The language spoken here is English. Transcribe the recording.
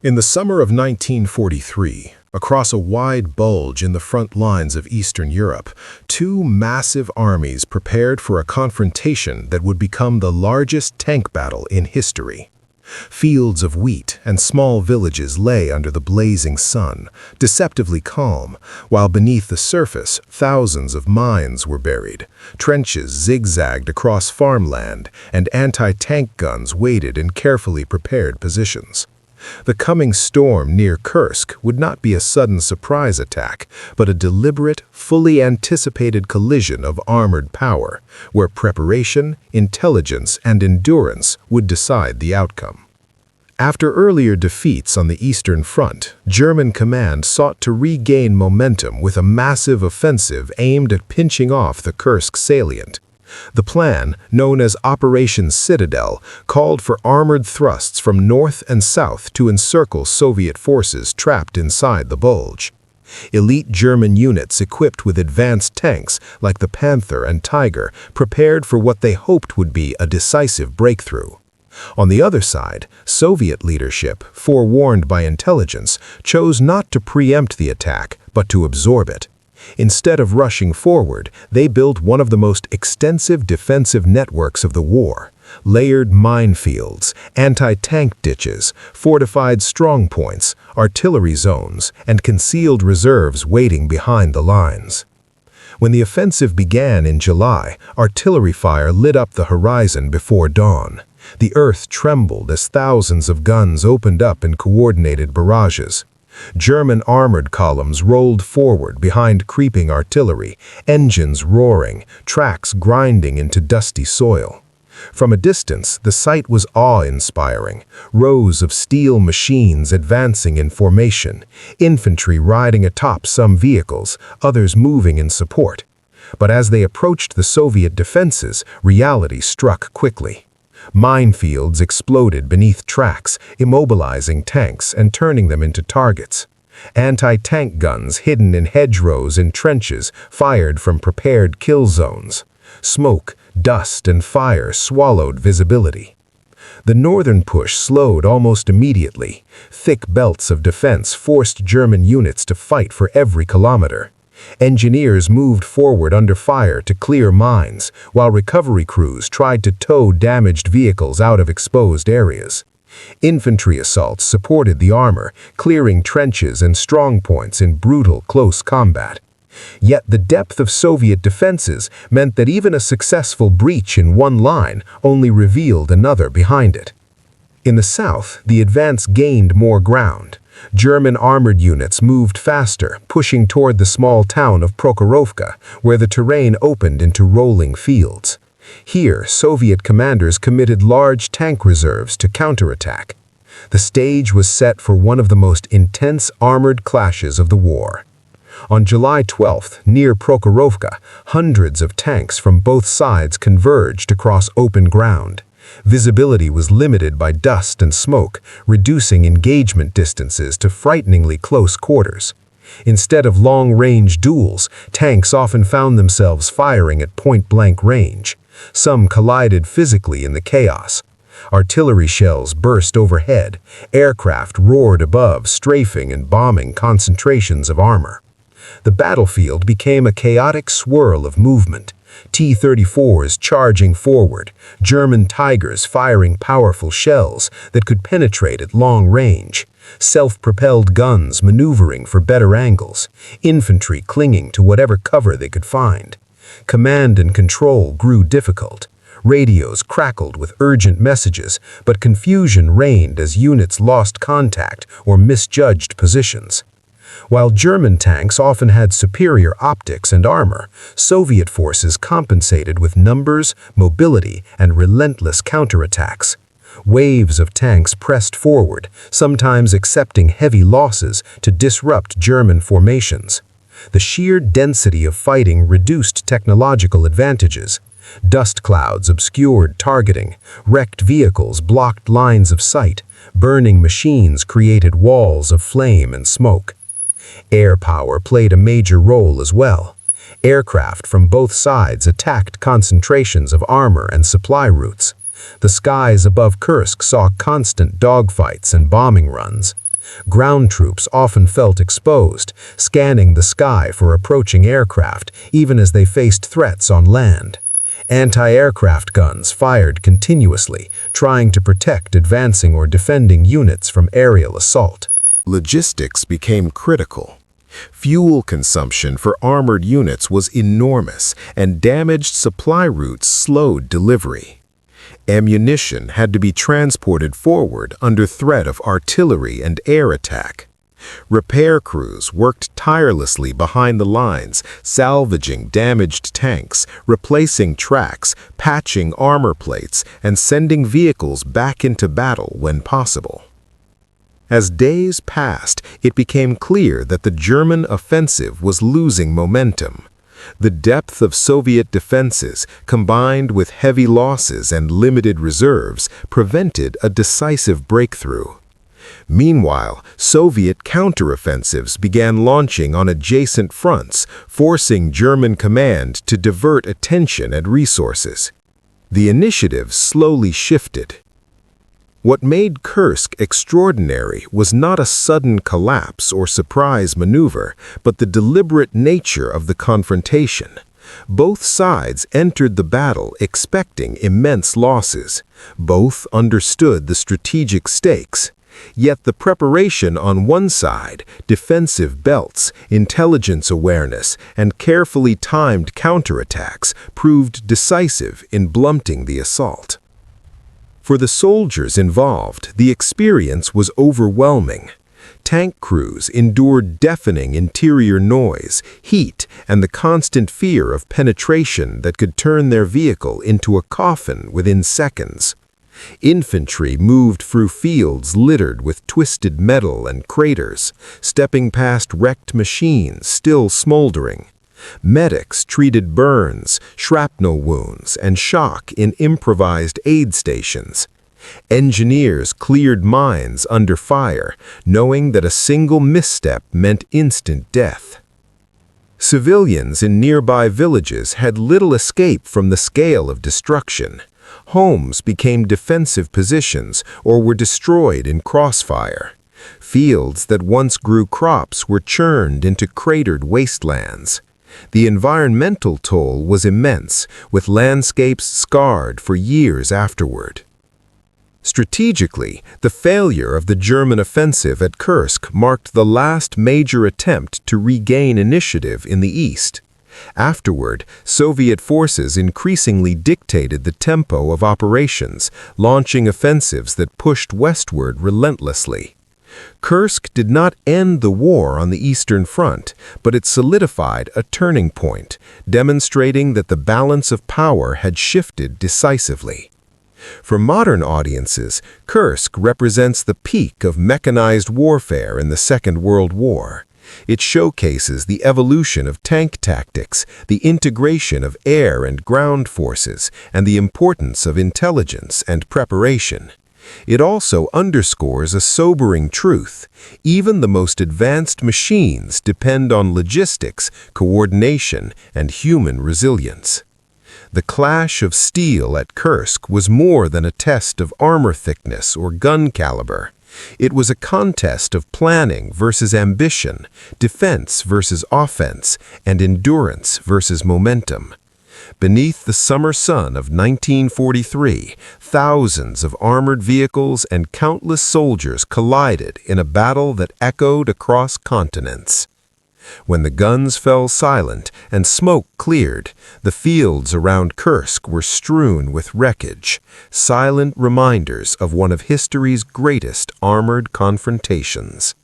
In the summer of 1943, across a wide bulge in the front lines of Eastern Europe, two massive armies prepared for a confrontation that would become the largest tank battle in history. Fields of wheat and small villages lay under the blazing sun, deceptively calm, while beneath the surface thousands of mines were buried. Trenches zigzagged across farmland, and anti-tank guns waited in carefully prepared positions. The coming storm near Kursk would not be a sudden surprise attack, but a deliberate, fully anticipated collision of armored power, where preparation, intelligence, and endurance would decide the outcome. After earlier defeats on the Eastern Front, German command sought to regain momentum with a massive offensive aimed at pinching off the Kursk salient. The plan, known as Operation Citadel, called for armored thrusts from north and south to encircle Soviet forces trapped inside the bulge. Elite German units equipped with advanced tanks like the Panzer and Tiger prepared for what they hoped would be a decisive breakthrough. On the other side, Soviet leadership, forewarned by intelligence, chose not to preempt the attack, but to absorb it. Instead of rushing forward, they built one of the most extensive defensive networks of the war. Layered minefields, anti-tank ditches, fortified strongpoints, artillery zones, and concealed reserves waiting behind the lines. When the offensive began in July, artillery fire lit up the horizon before dawn. The earth trembled as thousands of guns opened up in coordinated barrages. German armored columns rolled forward behind creeping artillery, engines roaring, tracks grinding into dusty soil. From a distance, the sight was awe-inspiring. Rows of steel machines advancing in formation, infantry riding atop some vehicles, others moving in support. But as they approached the Soviet defenses, reality struck quickly. Minefields exploded beneath tracks, immobilizing tanks and turning them into targets. Anti-tank guns hidden in hedgerows and trenches fired from prepared kill zones. Smoke, dust, and fire swallowed visibility. The northern push slowed almost immediately. Thick belts of defense forced German units to fight for every kilometer. Engineers moved forward under fire to clear mines, while recovery crews tried to tow damaged vehicles out of exposed areas. Infantry assaults supported the armor, clearing trenches and strongpoints in brutal close combat. Yet the depth of Soviet defenses meant that even a successful breach in one line only revealed another behind it. In the south, the advance gained more ground. German armored units moved faster, pushing toward the small town of Prokhorovka, where the terrain opened into rolling fields. Here, Soviet commanders committed large tank reserves to counterattack. The stage was set for one of the most intense armored clashes of the war. On July 12th, near Prokhorovka, hundreds of tanks from both sides converged across open ground. Visibility was limited by dust and smoke, reducing engagement distances to frighteningly close quarters. Instead of long-range duels, tanks often found themselves firing at point-blank range. Some collided physically in the chaos. Artillery shells burst overhead, aircraft roared above, strafing and bombing concentrations of armor. The battlefield became a chaotic swirl of movement. T-34s charging forward, German Tigers firing powerful shells that could penetrate at long range, self-propelled guns maneuvering for better angles, infantry clinging to whatever cover they could find. Command and control grew difficult. Radios crackled with urgent messages, but confusion reigned as units lost contact or misjudged positions. While German tanks often had superior optics and armor, Soviet forces compensated with numbers, mobility, and relentless counterattacks. Waves of tanks pressed forward, sometimes accepting heavy losses to disrupt German formations. The sheer density of fighting reduced technological advantages. Dust clouds obscured targeting, wrecked vehicles blocked lines of sight, burning machines created walls of flame and smoke. Air power played a major role as well. Aircraft from both sides attacked concentrations of armor and supply routes. The skies above Kursk saw constant dogfights and bombing runs. Ground troops often felt exposed, scanning the sky for approaching aircraft, even as they faced threats on land. Anti-aircraft guns fired continuously, trying to protect advancing or defending units from aerial assault. Logistics became critical. Fuel consumption for armored units was enormous, and damaged supply routes slowed delivery. Ammunition had to be transported forward under threat of artillery and air attack. Repair crews worked tirelessly behind the lines, salvaging damaged tanks, replacing tracks, patching armor plates, and sending vehicles back into battle when possible. As days passed, it became clear that the German offensive was losing momentum. The depth of Soviet defenses, combined with heavy losses and limited reserves, prevented a decisive breakthrough. Meanwhile, Soviet counteroffensives began launching on adjacent fronts, forcing German command to divert attention and resources. The initiative slowly shifted. What made Kursk extraordinary was not a sudden collapse or surprise maneuver, but the deliberate nature of the confrontation. Both sides entered the battle expecting immense losses. Both understood the strategic stakes. Yet the preparation on one side, defensive belts, intelligence awareness, and carefully timed counterattacks, proved decisive in blunting the assault. For the soldiers involved, the experience was overwhelming. Tank crews endured deafening interior noise, heat, and the constant fear of penetration that could turn their vehicle into a coffin within seconds. Infantry moved through fields littered with twisted metal and craters, stepping past wrecked machines still smoldering. Medics treated burns, shrapnel wounds, and shock in improvised aid stations. Engineers cleared mines under fire, knowing that a single misstep meant instant death. Civilians in nearby villages had little escape from the scale of destruction. Homes became defensive positions or were destroyed in crossfire. Fields that once grew crops were churned into cratered wastelands. The environmental toll was immense, with landscapes scarred for years afterward. Strategically, the failure of the German offensive at Kursk marked the last major attempt to regain initiative in the east. Afterward, Soviet forces increasingly dictated the tempo of operations, launching offensives that pushed westward relentlessly. Kursk did not end the war on the Eastern Front, but it solidified a turning point, demonstrating that the balance of power had shifted decisively. For modern audiences, Kursk represents the peak of mechanized warfare in the Second World War. It showcases the evolution of tank tactics, the integration of air and ground forces, and the importance of intelligence and preparation. It also underscores a sobering truth. Even the most advanced machines depend on logistics, coordination, and human resilience. The clash of steel at Kursk was more than a test of armor thickness or gun caliber. It was a contest of planning versus ambition, defense versus offense, and endurance versus momentum. Beneath the summer sun of 1943, thousands of armored vehicles and countless soldiers collided in a battle that echoed across continents. When the guns fell silent and smoke cleared, the fields around Kursk were strewn with wreckage, silent reminders of one of history's greatest armored confrontations.